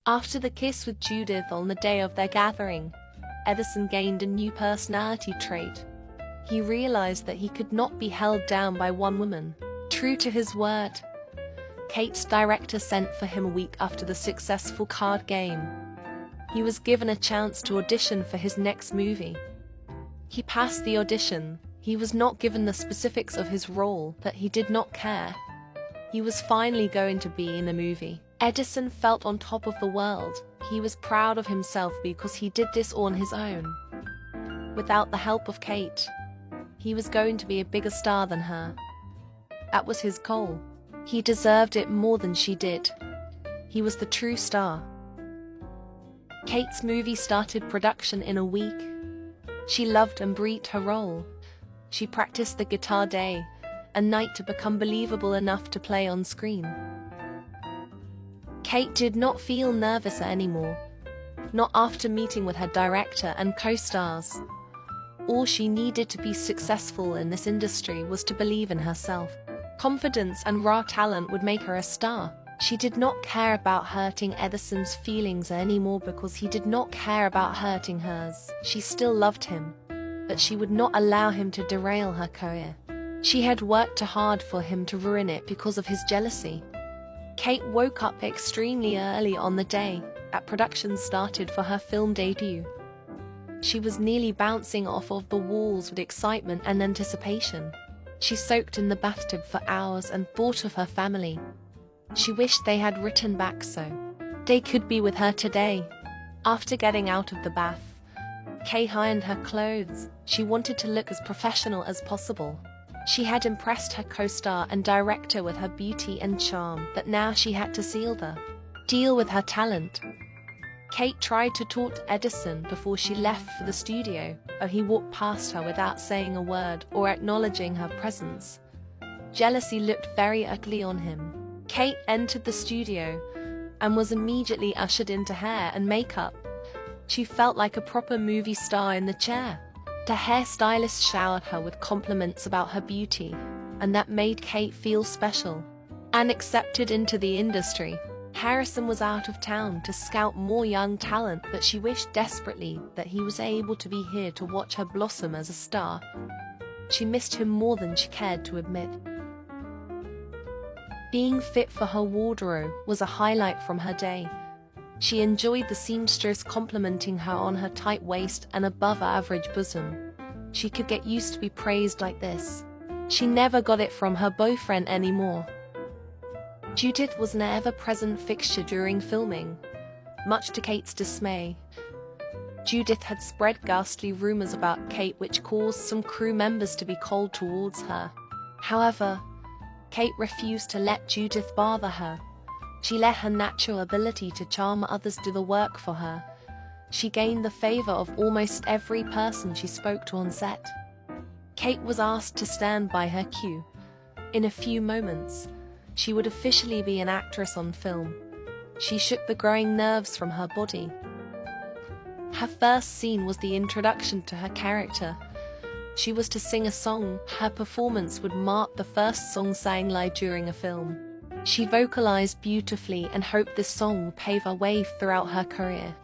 After the kiss with Judith on the day of their gathering, Edison gained a new personality trait. He realized that he could not be held down by one woman. True to his word, Kate's director sent for him a week after the successful card game. He was given a chance to audition for his next movie. He passed the audition. He was not given the specifics of his role, but he did not care. He was finally going to be in the movie. Edison felt on top of the world. He was proud of himself because he did this on his own. Without the help of Kate, he was going to be a bigger star than her. That was his goal. He deserved it more than she did. He was the true star. Kate's movie started production in a week. She loved and breathed her role. She practiced the guitar day and night to become believable enough to play on screen. Kate did not feel nervous anymore, not after meeting with her director and co-stars. All she needed to be successful in this industry was to believe in herself. Confidence and raw talent would make her a star. She did not care about hurting Edison's feelings anymore because he did not care about hurting hers. She still loved him, but she would not allow him to derail her career. She had worked too hard for him to ruin it because of his jealousy. Kate woke up extremely early on the day that production started for her film debut. She was nearly bouncing off of the walls with excitement and anticipation. She soaked in the bathtub for hours and thought of her family. She wished they had written back so they could be with her today. After getting out of the bath, Kate ironed her clothes. She wanted to look as professional as possible. She had impressed her co-star and director with her beauty and charm, but now she had to seal the deal with her talent. Kate tried to talk to Edison before she left for the studio, but he walked past her without saying a word or acknowledging her presence. Jealousy looked very ugly on him. Kate entered the studio and was immediately ushered into hair and makeup. She felt like a proper movie star in the chair. The hairstylist showered her with compliments about her beauty, and that made Kate feel special and accepted into the industry. Harrison was out of town to scout more young talent, but she wished desperately that he was able to be here to watch her blossom as a star. She missed him more than she cared to admit. Being fit for her wardrobe was a highlight from her day. She enjoyed the seamstress complimenting her on her tight waist and above-average bosom. She could get used to be praised like this. She never got it from her boyfriend anymore. Judith was an ever-present fixture during filming, much to Kate's dismay. Judith had spread ghastly rumors about Kate which caused some crew members to be cold towards her. However, Kate refused to let Judith bother her. She let her natural ability to charm others do the work for her. She gained the favor of almost every person she spoke to on set. Kate was asked to stand by her cue. In a few moments, she would officially be an actress on film. She shook the growing nerves from her body. Her first scene was the introduction to her character. She was to sing a song. Her performance would mark the first song sang live during a film. She vocalized beautifully and hoped this song would pave her way throughout her career.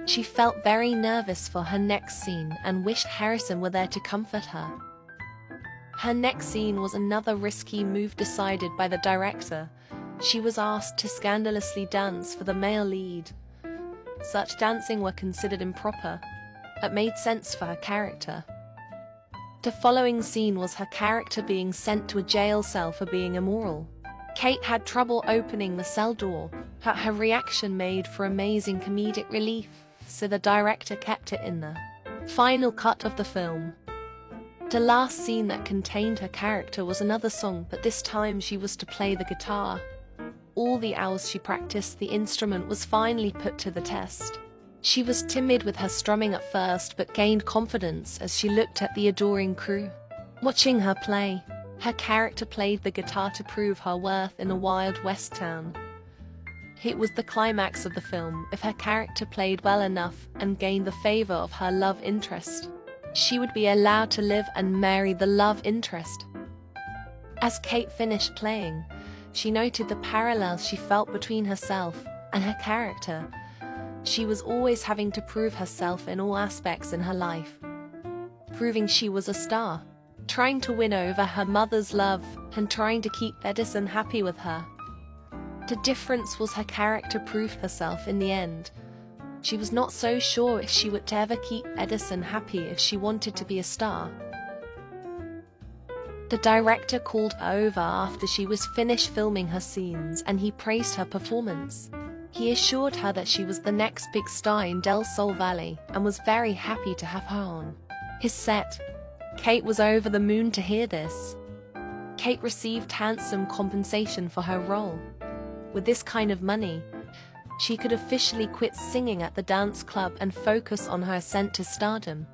She felt very nervous for her next scene and wished Harrison were there to comfort her. Her next scene was another risky move decided by the director. She was asked to scandalously dance for the male lead. Such dancing were considered improper, but made sense for her character. The following scene was her character being sent to a jail cell for being immoral. Kate had trouble opening the cell door, but her reaction made for amazing comedic relief, so the director kept it in the final cut of the film. The last scene that contained her character was another song, but this time she was to play the guitar. All the hours she practiced the instrument was finally put to the test. She was timid with her strumming at first, but gained confidence as she looked at the adoring crew watching her play. Her character played the guitar to prove her worth in a Wild West town. It was the climax of the film. If her character played well enough and gained the favor of her love interest, she would be allowed to live and marry the love interest. As Kate finished playing, she noted the parallels she felt between herself and her character. She was always having to prove herself in all aspects in her life. Proving she was a star, trying to win over her mother's love, and trying to keep Edison happy with her. The difference was her character proved herself in the end. She was not so sure if she would ever keep Edison happy if she wanted to be a star. The director called her over after she was finished filming her scenes and he praised her performance. He assured her that she was the next big star in Del Sol Valley and was very happy to have her on his set. Kate was over the moon to hear this. Kate received handsome compensation for her role. With this kind of money, she could officially quit singing at the dance club and focus on her ascent to stardom.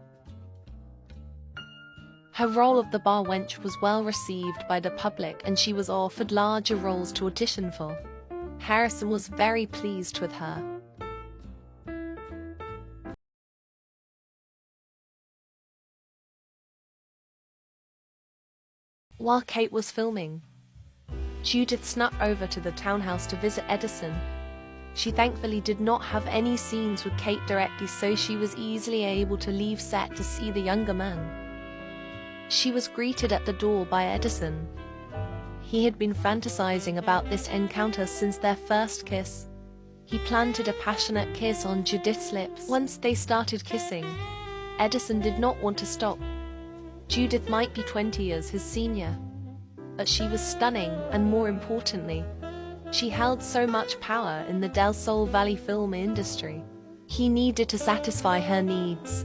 Her role of the bar wench was well received by the public and she was offered larger roles to audition for. Harrison was very pleased with her. While Kate was filming, Judith snuck over to the townhouse to visit Edison. She thankfully did not have any scenes with Kate directly, so she was easily able to leave set to see the younger man. She was greeted at the door by Edison. He had been fantasizing about this encounter since their first kiss. He planted a passionate kiss on Judith's lips. Once they started kissing, Edison did not want to stop. Judith might be 20 years his senior, but she was stunning, and more importantly, she held so much power in the Del Sol Valley film industry. He needed to satisfy her needs.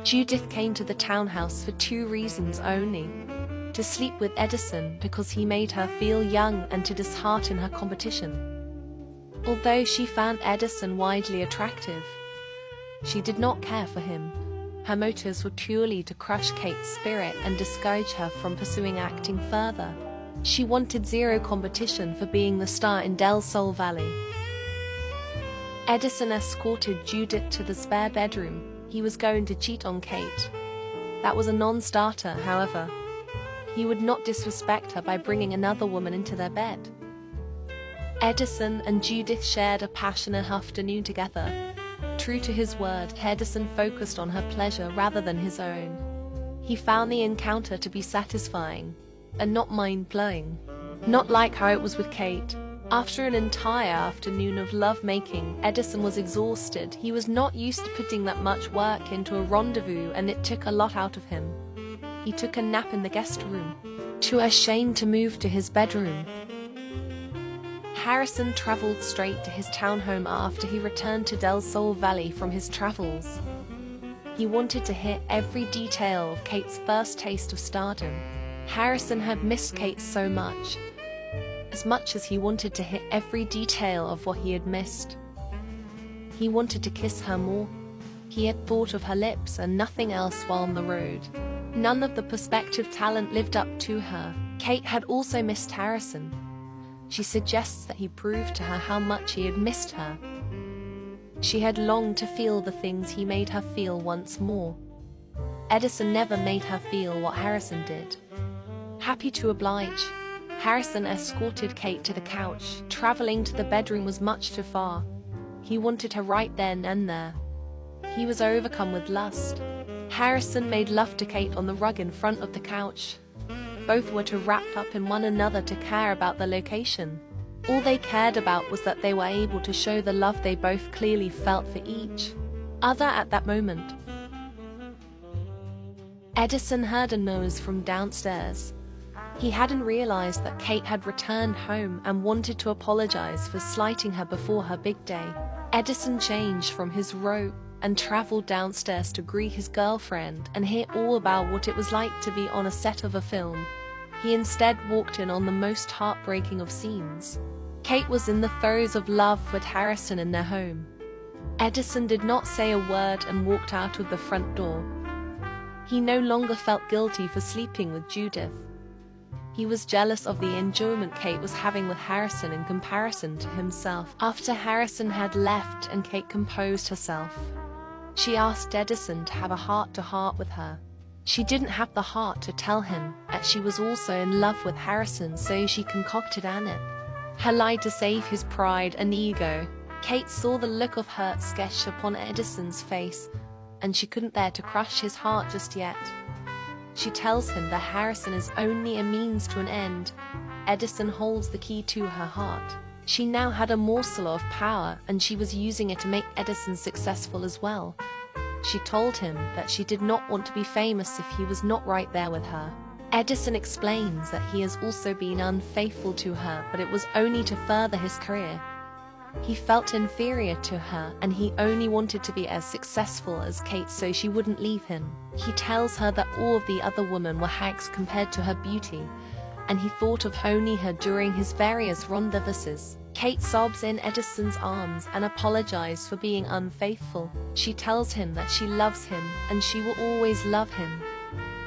Judith came to the townhouse for two reasons only: to sleep with Edison because he made her feel young and to dishearten her competition. Although she found Edison widely attractive, she did not care for him. Her motives were purely to crush Kate's spirit and discourage her from pursuing acting further. She wanted zero competition for being the star in Del Sol Valley. Edison escorted Judith to the spare bedroom. He was going to cheat on Kate. That was a non-starter, however. He would not disrespect her by bringing another woman into their bed. Edison and Judith shared a passionate afternoon together. True to his word, Edison focused on her pleasure rather than his own. He found the encounter to be satisfying and not mind-blowing. Not like how it was with Kate. After an entire afternoon of love-making, Edison was exhausted. He was not used to putting that much work into a rendezvous, and it took a lot out of him. He took a nap in the guest room, too ashamed to move to his bedroom. Harrison traveled straight to his townhome after he returned to Del Sol Valley from his travels. He wanted to hear every detail of Kate's first taste of stardom. Harrison had missed Kate so much as he wanted to hear every detail of what he had missed. He wanted to kiss her more. He had thought of her lips and nothing else while on the road. None of the prospective talent lived up to her. Kate had also missed Harrison. She suggests that he proved to her how much he had missed her. She had longed to feel the things he made her feel once more. Edison never made her feel what Harrison did. Happy to oblige, Harrison escorted Kate to the couch. Traveling to the bedroom was much too far. He wanted her right then and there. He was overcome with lust. Harrison made love to Kate on the rug in front of the couch. Both were too wrapped up in one another to care about the location. All they cared about was that they were able to show the love they both clearly felt for each other at that moment. Edison heard a noise from downstairs. He hadn't realized that Kate had returned home and wanted to apologize for slighting her before her big day. Edison changed from his robe and traveled downstairs to greet his girlfriend and hear all about what it was like to be on a set of a film. He instead walked in on the most heartbreaking of scenes. Kate was in the throes of love with Harrison in their home. Edison did not say a word and walked out of the front door. He no longer felt guilty for sleeping with Judith. He was jealous of the enjoyment Kate was having with Harrison in comparison to himself. After Harrison had left and Kate composed herself, she asked Edison to have a heart-to-heart with her. She didn't have the heart to tell him that she was also in love with Harrison, so she concocted an it. Her lie to save his pride and ego. Kate saw the look of hurt sketched upon Edison's face, and she couldn't bear to crush his heart just yet. She tells him that Harrison is only a means to an end. Edison holds the key to her heart. She now had a morsel of power, and she was using it to make Edison successful as well. She told him that she did not want to be famous if he was not right there with her. Edison explains that he has also been unfaithful to her, but it was only to further his career. He felt inferior to her, and he only wanted to be as successful as Kate so she wouldn't leave him. He tells her that all of the other women were hags compared to her beauty, and he thought of only her during his various rendezvouses. Kate sobs in Edison's arms and apologizes for being unfaithful. She tells him that she loves him and she will always love him.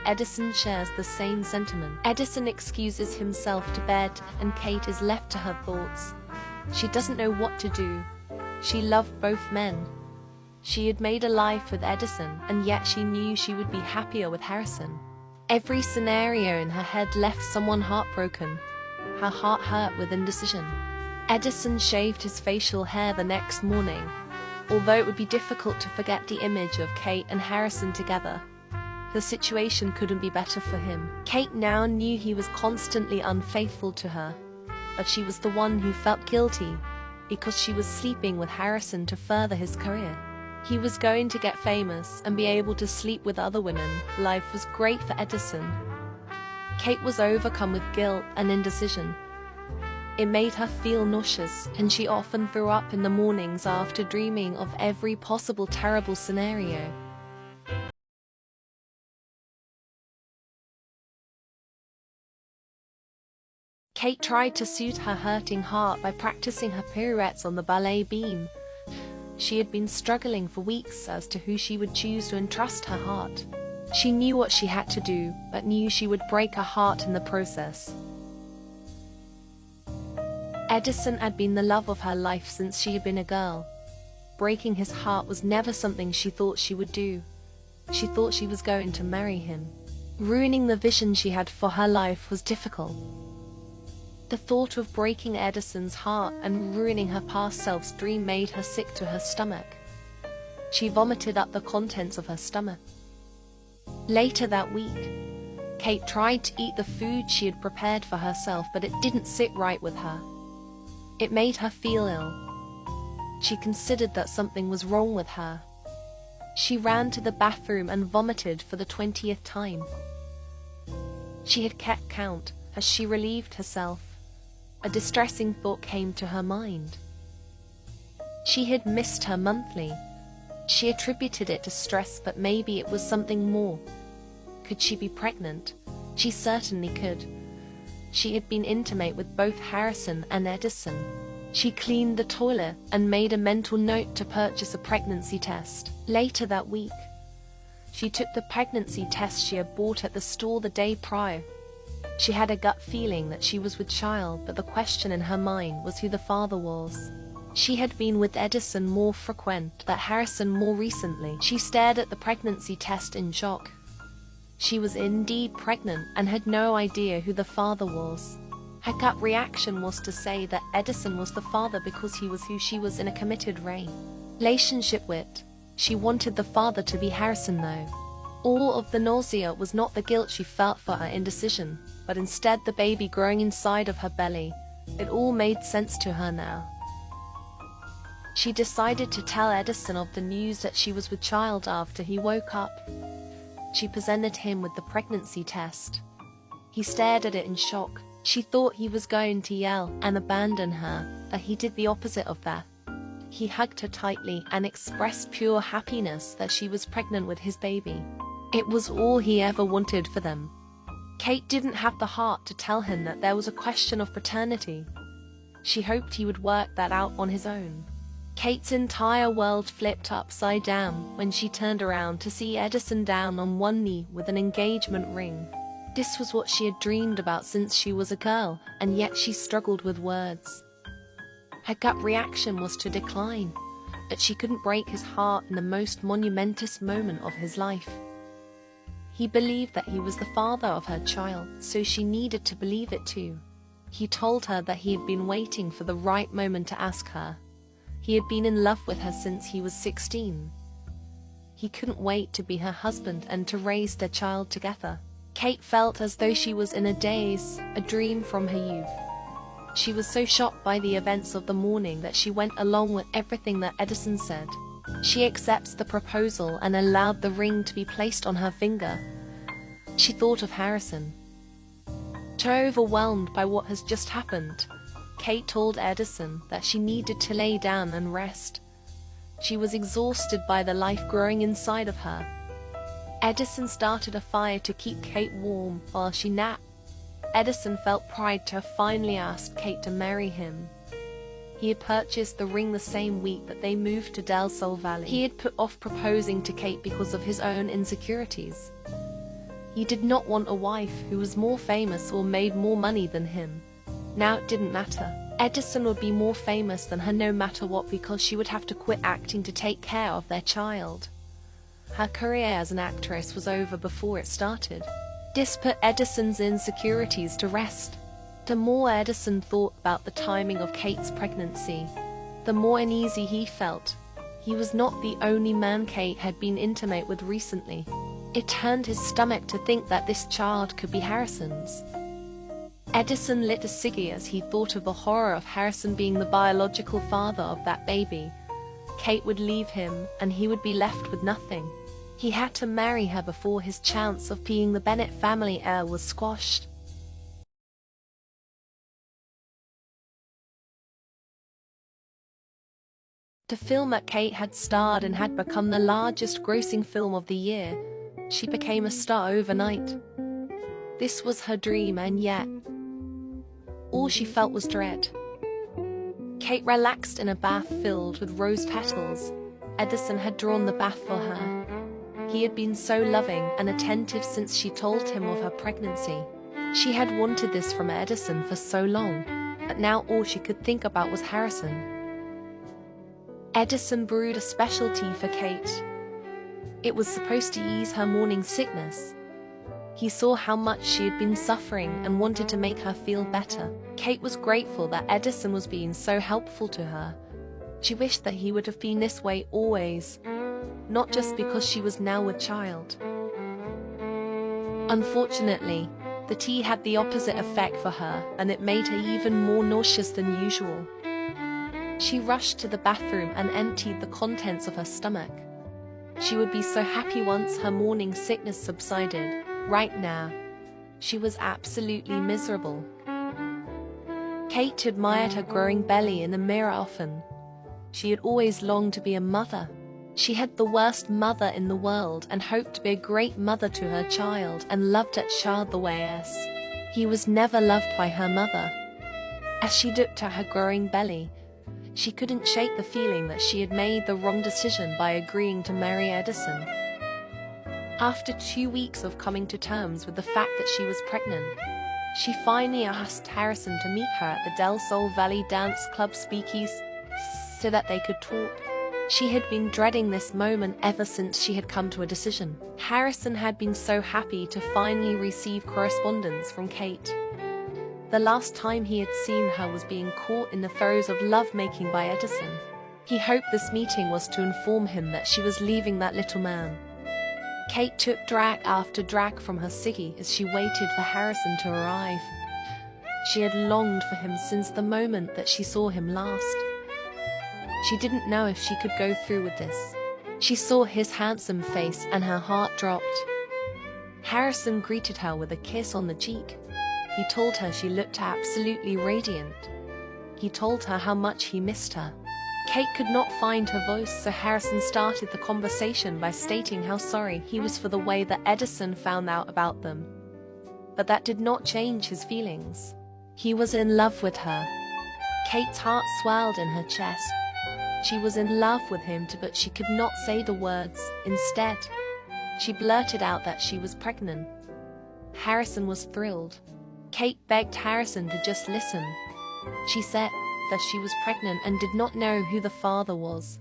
Edison shares the same sentiment. Edison excuses himself to bed, and Kate is left to her thoughts. She doesn't know what to do. She loved both men. She had made a life with Edison, and yet she knew she would be happier with Harrison. Every scenario in her head left someone heartbroken. Her heart hurt with indecision. Edison shaved his facial hair the next morning, although it would be difficult to forget the image of Kate and Harrison together. The situation couldn't be better for him. Kate now knew he was constantly unfaithful to her, but she was the one who felt guilty because she was sleeping with Harrison to further his career. He was going to get famous and be able to sleep with other women. Life was great for Edison. Kate was overcome with guilt and indecision. It made her feel nauseous, and she often threw up in the mornings after dreaming of every possible terrible scenario. Kate tried to soothe her hurting heart by practicing her pirouettes on the ballet beam. She had been struggling for weeks as to who she would choose to entrust her heart. She knew what she had to do, but knew she would break her heart in the process. Edison had been the love of her life since she had been a girl. Breaking his heart was never something she thought she would do. She thought she was going to marry him. Ruining the vision she had for her life was difficult. The thought of breaking Edison's heart and ruining her past self's dream made her sick to her stomach. She vomited up the contents of her stomach. Later that week, Kate tried to eat the food she had prepared for herself, but it didn't sit right with her. It made her feel ill. She considered that something was wrong with her. She ran to the bathroom and vomited for the 20th time. She had kept count as she relieved herself. A distressing thought came to her mind. She had missed her monthly. She attributed it to stress, but maybe it was something more. Could she be pregnant? She certainly could. She had been intimate with both Harrison and Edison. She cleaned the toilet and made a mental note to purchase a pregnancy test. Later that week, she took the pregnancy test she had bought at the store the day prior. She had a gut feeling that she was with child, but the question in her mind was who the father was. She had been with Edison more frequent, but Harrison more recently. She stared at the pregnancy test in shock. She was indeed pregnant and had no idea who the father was. Her gut reaction was to say that Edison was the father because he was who she was in a committed relationship with. She wanted the father to be Harrison though. All of the nausea was not the guilt she felt for her indecision, but instead the baby growing inside of her belly. It all made sense to her now. She decided to tell Edison of the news that she was with child after he woke up. She presented him with the pregnancy test. He stared at it in shock. She thought he was going to yell and abandon her, but he did the opposite of that. He hugged her tightly and expressed pure happiness that she was pregnant with his baby. It was all he ever wanted for them. Kate didn't have the heart to tell him that there was a question of paternity. She hoped he would work that out on his own. Kate's entire world flipped upside down when she turned around to see Edison down on one knee with an engagement ring. This was what she had dreamed about since she was a girl, and yet she struggled with words. Her gut reaction was to decline, but she couldn't break his heart in the most monumentous moment of his life. He believed that he was the father of her child, so she needed to believe it too. He told her that he had been waiting for the right moment to ask her. He had been in love with her since he was 16. He couldn't wait to be her husband and to raise their child together. Kate felt as though she was in a daze, a dream from her youth. She was so shocked by the events of the morning that she went along with everything that Edison said. She accepts the proposal and allowed the ring to be placed on her finger. She thought of Harrison. Too overwhelmed by what has just happened, Kate told Edison that she needed to lay down and rest. She was exhausted by the life growing inside of her. Edison started a fire to keep Kate warm while she napped. Edison felt pride to have finally asked Kate to marry him. He had purchased the ring the same week that they moved to Del Sol Valley. He had put off proposing to Kate because of his own insecurities. He did not want a wife who was more famous or made more money than him. Now it didn't matter. Edison would be more famous than her no matter what because she would have to quit acting to take care of their child. Her career as an actress was over before it started. This put Edison's insecurities to rest. The more Edison thought about the timing of Kate's pregnancy, the more uneasy he felt. He was not the only man Kate had been intimate with recently. It turned his stomach to think that this child could be Harrison's. Edison lit a ciggy as he thought of the horror of Harrison being the biological father of that baby. Kate would leave him, and he would be left with nothing. He had to marry her before his chance of being the Bennett family heir was squashed. The film that Kate had starred in had become the largest grossing film of the year. She became a star overnight. This was her dream, and yet all she felt was dread. Kate relaxed in a bath filled with rose petals. Edison had drawn the bath for her. He had been so loving and attentive since she told him of her pregnancy. She had wanted this from Edison for so long, but now all she could think about was Harrison. Edison brewed a special tea for Kate. It was supposed to ease her morning sickness. He saw how much she had been suffering and wanted to make her feel better. Kate was grateful that Edison was being so helpful to her. She wished that he would have been this way always, not just because she was now with child. Unfortunately, the tea had the opposite effect for her, and it made her even more nauseous than usual. She rushed to the bathroom and emptied the contents of her stomach. She would be so happy once her morning sickness subsided. Right now, she was absolutely miserable. Kate admired her growing belly in the mirror often. She had always longed to be a mother. She had the worst mother in the world and hoped to be a great mother to her child and loved that child the way as he was never loved by her mother. As she looked at her growing belly, she couldn't shake the feeling that she had made the wrong decision by agreeing to marry Edison. After 2 weeks of coming to terms with the fact that she was pregnant, she finally asked Harrison to meet her at the Del Sol Valley Dance Club speakeasy so that they could talk. She had been dreading this moment ever since she had come to a decision. Harrison had been so happy to finally receive correspondence from Kate. The last time he had seen her was being caught in the throes of lovemaking by Edison. He hoped this meeting was to inform him that she was leaving that little man. Kate took drag after drag from her ciggy as she waited for Harrison to arrive. She had longed for him since the moment that she saw him last. She didn't know if she could go through with this. She saw his handsome face and her heart dropped. Harrison greeted her with a kiss on the cheek. He told her she looked absolutely radiant. He told her how much he missed her. Kate could not find her voice, so Harrison started the conversation by stating how sorry he was for the way that Edison found out about them. But that did not change his feelings. He was in love with her. Kate's heart swelled in her chest. She was in love with him, but she could not say the words. Instead, she blurted out that she was pregnant. Harrison was thrilled. Kate begged Harrison to just listen. She said that she was pregnant and did not know who the father was.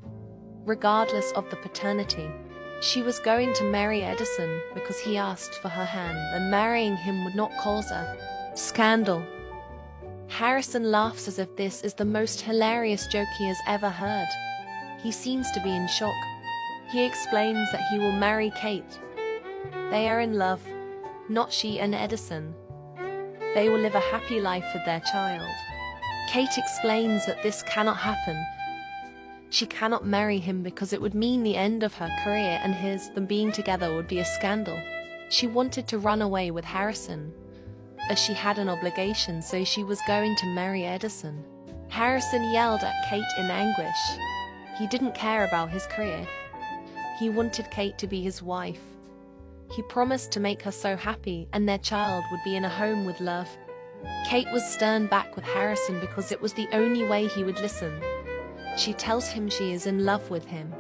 Regardless of the paternity, she was going to marry Edison because he asked for her hand, and marrying him would not cause a scandal. Harrison laughs as if this is the most hilarious joke he has ever heard. He seems to be in shock. He explains that he will marry Kate. They are in love, not she and Edison. They will live a happy life with their child. Kate explains that this cannot happen. She cannot marry him because it would mean the end of her career, and them being together would be a scandal. She wanted to run away with Harrison, as she had an obligation, so she was going to marry Edison. Harrison yelled at Kate in anguish. He didn't care about his career. He wanted Kate to be his wife. He promised to make her so happy, and their child would be in a home with love. Kate was stern back with Harrison because it was the only way he would listen. She tells him she is in love with him,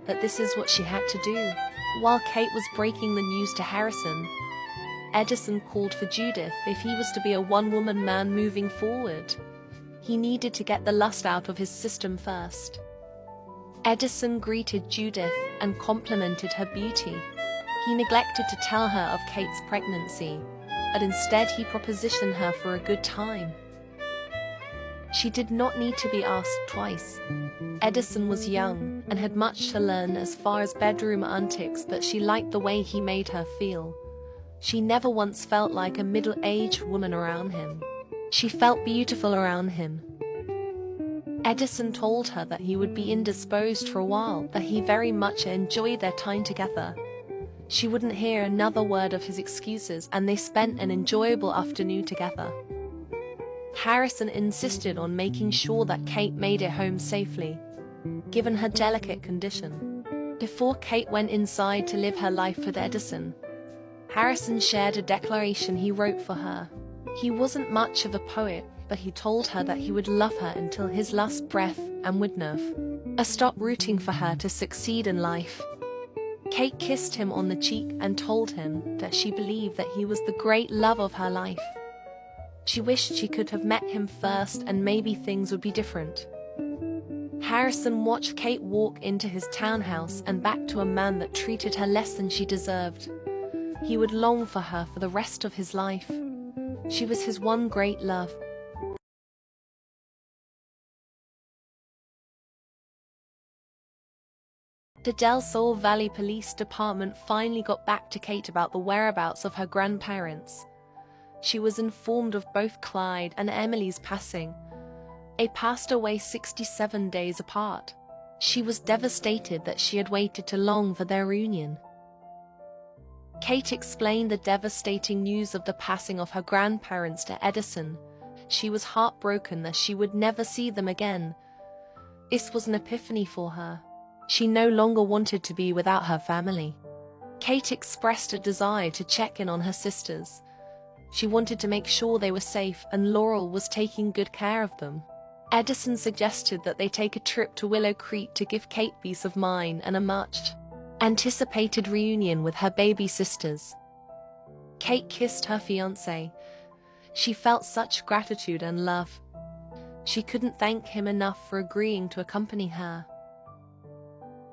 that this is what she had to do. While Kate was breaking the news to Harrison, Edison called for Judith if he was to be a one-woman man moving forward. He needed to get the lust out of his system first. Edison greeted Judith and complimented her beauty. He neglected to tell her of Kate's pregnancy, but instead he propositioned her for a good time. She did not need to be asked twice. Edison was young and had much to learn as far as bedroom antics, but she liked the way he made her feel. She never once felt like a middle-aged woman around him. She felt beautiful around him. Edison told her that he would be indisposed for a while, that he very much enjoyed their time together. She wouldn't hear another word of his excuses, and they spent an enjoyable afternoon together. Harrison insisted on making sure that Kate made it home safely, given her delicate condition. Before Kate went inside to live her life with Edison, Harrison shared a declaration he wrote for her. He wasn't much of a poet, but he told her that he would love her until his last breath and would never stop rooting for her to succeed in life. Kate kissed him on the cheek and told him that she believed that he was the great love of her life. She wished she could have met him first, and maybe things would be different. Harrison watched Kate walk into his townhouse and back to a man that treated her less than she deserved. He would long for her for the rest of his life. She was his one great love. The Del Sol Valley Police Department finally got back to Kate about the whereabouts of her grandparents. She was informed of both Clyde and Emily's passing. They passed away 67 days apart. She was devastated that she had waited too long for their reunion. Kate explained the devastating news of the passing of her grandparents to Edison. She was heartbroken that she would never see them again. This was an epiphany for her. She no longer wanted to be without her family. Kate expressed a desire to check in on her sisters. She wanted to make sure they were safe, and Laurel was taking good care of them. Edison suggested that they take a trip to Willow Creek to give Kate peace of mind and a much-anticipated reunion with her baby sisters. Kate kissed her fiancé. She felt such gratitude and love. She couldn't thank him enough for agreeing to accompany her.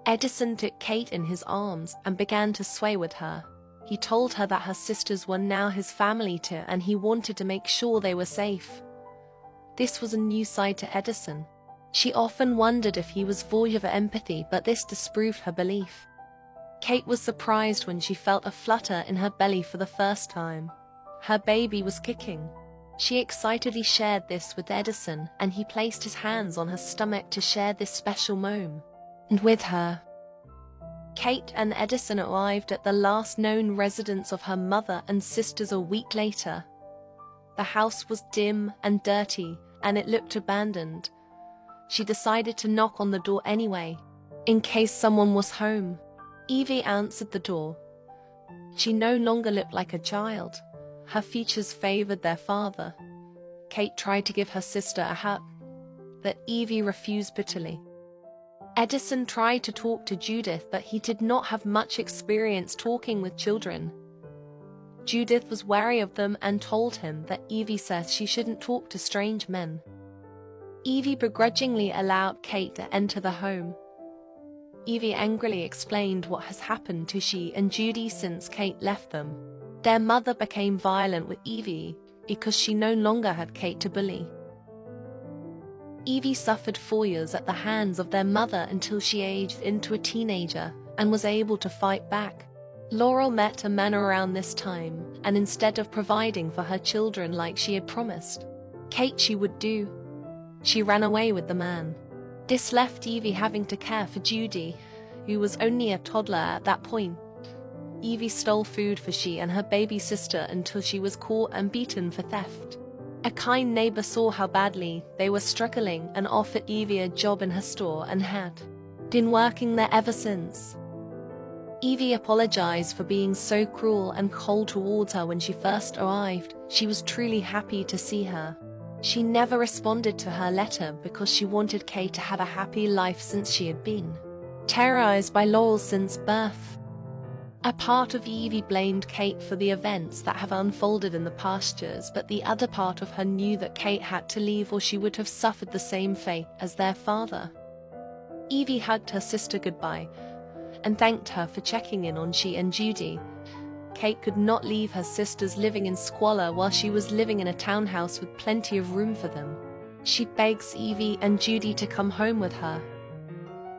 Edison took Kate in his arms and began to sway with her. He told her that her sisters were now his family too, and he wanted to make sure they were safe. This was a new side to Edison. She often wondered if he was void of empathy, but this disproved her belief. Kate was surprised when she felt a flutter in her belly for the first time. Her baby was kicking. She excitedly shared this with Edison, and he placed his hands on her stomach to share this special moment with her. Kate and Edison arrived at the last known residence of her mother and sisters a week later. The house was dim and dirty, and it looked abandoned. She decided to knock on the door anyway, in case someone was home. Evie answered the door. She no longer looked like a child. Her features favored their father. Kate tried to give her sister a hug, but Evie refused bitterly. Edison tried to talk to Judith, but he did not have much experience talking with children. Judith was wary of them and told him that Evie says she shouldn't talk to strange men. Evie begrudgingly allowed Kate to enter the home. Evie angrily explained what has happened to she and Judy since Kate left them. Their mother became violent with Evie because she no longer had Kate to bully. Evie suffered 4 years at the hands of their mother until she aged into a teenager and was able to fight back. Laurel met a man around this time, and instead of providing for her children like she had promised Kate she would do, she ran away with the man. This left Evie having to care for Judy, who was only a toddler at that point. Evie stole food for she and her baby sister until she was caught and beaten for theft. A kind neighbor saw how badly they were struggling and offered Evie a job in her store and had been working there ever since. Evie apologized for being so cruel and cold towards her when she first arrived. She was truly happy to see her. She never responded to her letter because she wanted Kate to have a happy life since she had been terrorized by Laurel since birth. A part of Evie blamed Kate for the events that have unfolded in the past years, but the other part of her knew that Kate had to leave or she would have suffered the same fate as their father. Evie hugged her sister goodbye and thanked her for checking in on she and Judy. Kate could not leave her sisters living in squalor while she was living in a townhouse with plenty of room for them. She begs Evie and Judy to come home with her.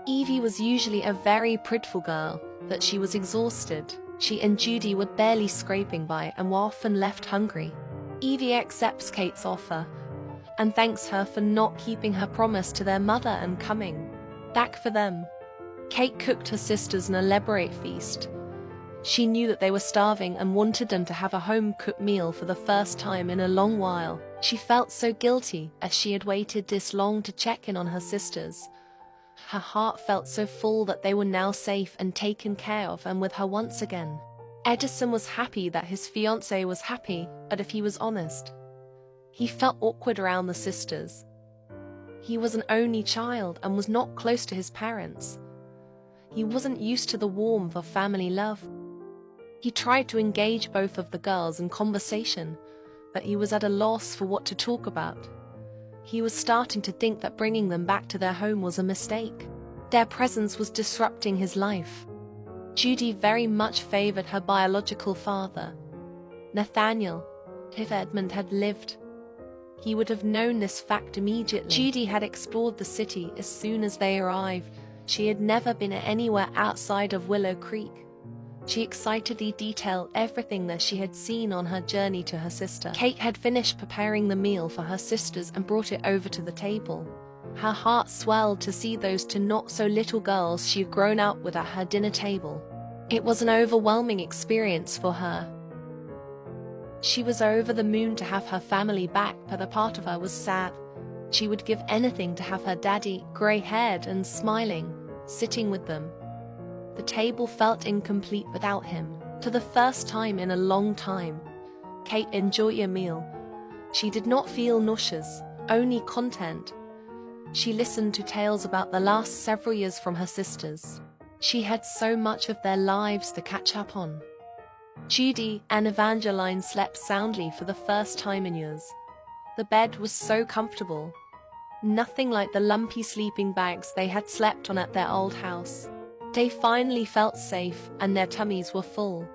Evie was usually a very prettiful girl, but she was exhausted. She and Judy were barely scraping by and were often left hungry. Evie accepts Kate's offer and thanks her for not keeping her promise to their mother and coming back for them. Kate cooked her sisters an elaborate feast. She knew that they were starving and wanted them to have a home-cooked meal for the first time in a long while. She felt so guilty as she had waited this long to check in on her sisters. Her heart felt so full that they were now safe and taken care of and with her once again. Edison was happy that his fiancée was happy, but if he was honest, he felt awkward around the sisters. He was an only child and was not close to his parents. He wasn't used to the warmth of family love. He tried to engage both of the girls in conversation, but he was at a loss for what to talk about. He was starting to think that bringing them back to their home was a mistake. Their presence was disrupting his life. Judy very much favored her biological father, Nathaniel. If Edmund had lived, he would have known this fact immediately. Judy had explored the city as soon as they arrived. She had never been anywhere outside of Willow Creek. She excitedly detailed everything that she had seen on her journey to her sister. Kate had finished preparing the meal for her sisters and brought it over to the table. Her heart swelled to see those two not-so-little girls she had grown up with at her dinner table. It was an overwhelming experience for her. She was over the moon to have her family back, but a part of her was sad. She would give anything to have her daddy, grey-haired and smiling, sitting with them. The table felt incomplete without him. For the first time in a long time, Kate enjoyed her meal. She did not feel nauseous, only content. She listened to tales about the last several years from her sisters. She had so much of their lives to catch up on. Judy and Evangeline slept soundly for the first time in years. The bed was so comfortable. Nothing like the lumpy sleeping bags they had slept on at their old house. They finally felt safe and their tummies were full.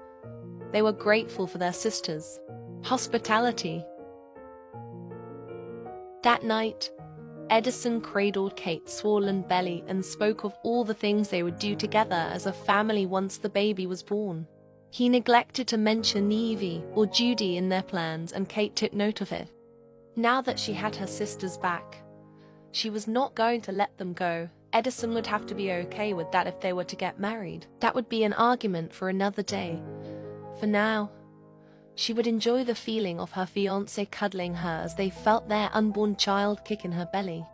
They were grateful for their sisters' hospitality. That night, Edison cradled Kate's swollen belly and spoke of all the things they would do together as a family once the baby was born. He neglected to mention Evie or Judy in their plans, and Kate took note of it. Now that she had her sisters back, she was not going to let them go. Edison would have to be okay with that if they were to get married. That would be an argument for another day. For now, she would enjoy the feeling of her fiancé cuddling her as they felt their unborn child kick in her belly.